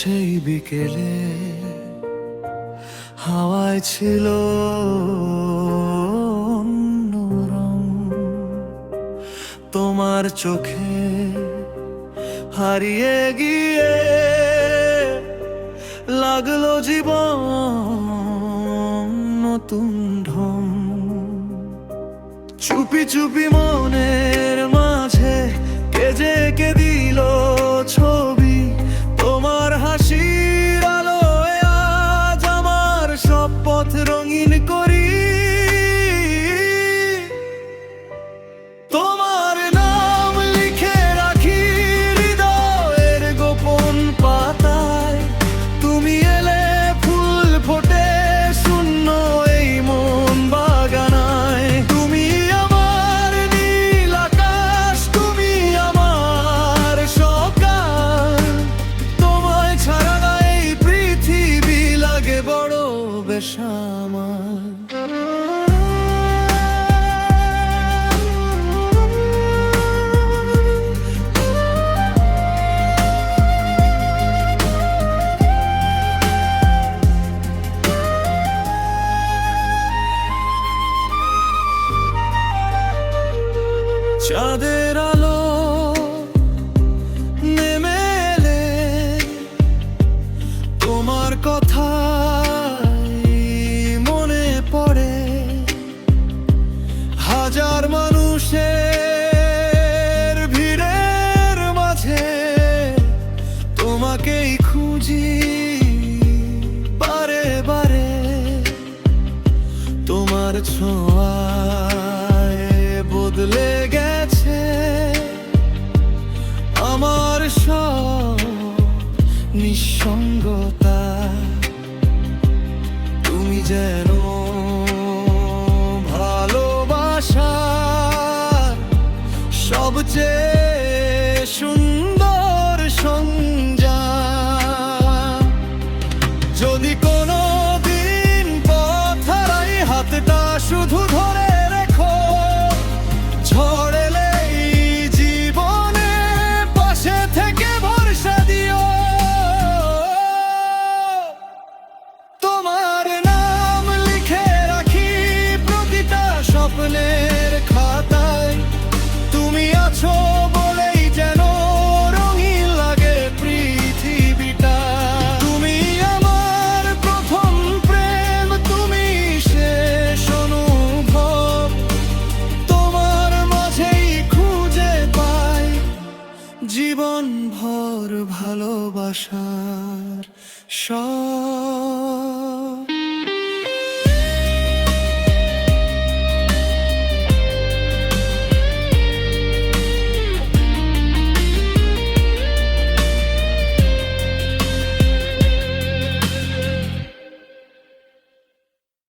সেই বিকেলে হাওয়ায় ছিল অন্য রং। তোমার চোখে হারিয়ে গিয়ে লাগলো জীবন নতুন ঢং। চুপি চুপি মনের মাঝে কে যে কে দিল ছবি তোমার হাসির আলোয় আজ আমার সব পথ রঙিন করি। তোমার নাম লিখে রাখি হৃদয়ের গোপন পাতায়। তুমি এলে ফুল ফোটে শূন্য এই মন বাগানায়। তুমি আমার নীল আকাশ, তুমি আমার সকাল। তোমায় ছাড়া না এই পৃথিবী লাগে বড় বেসামাল। চাঁদের আলো নেমে এলে তোমার কথাই মনে পড়ে। হাজার মানুষের ভিড়ের মাঝে তোমাকেই খুঁজি বারে বারে। তোমার ছোঁয়ায় বদলে গেছে আমার সব নিঃসঙ্গতা। তুমি যেন ভালোবাসার সবচেয়ে সুন্দর সংজ্ঞা। যদি কোনো দিন পথ হারাই হাতটা শুধু ধরে রেখো। ঝড় এলেই জীবনে পাশে থেকে ভরসা দিও। তোমার নাম লিখে রাখি প্রতিটা স্বপ্নের খাতায়। তুমি আছো বলেই যেন রঙিন লাগে পৃথিবীটা। তুমি আমার প্রথম প্রেম, তুমি শেষ অনুভব। তোমার মাঝেই খুঁজে পাই জীবন ভর ভালোবাসার সব।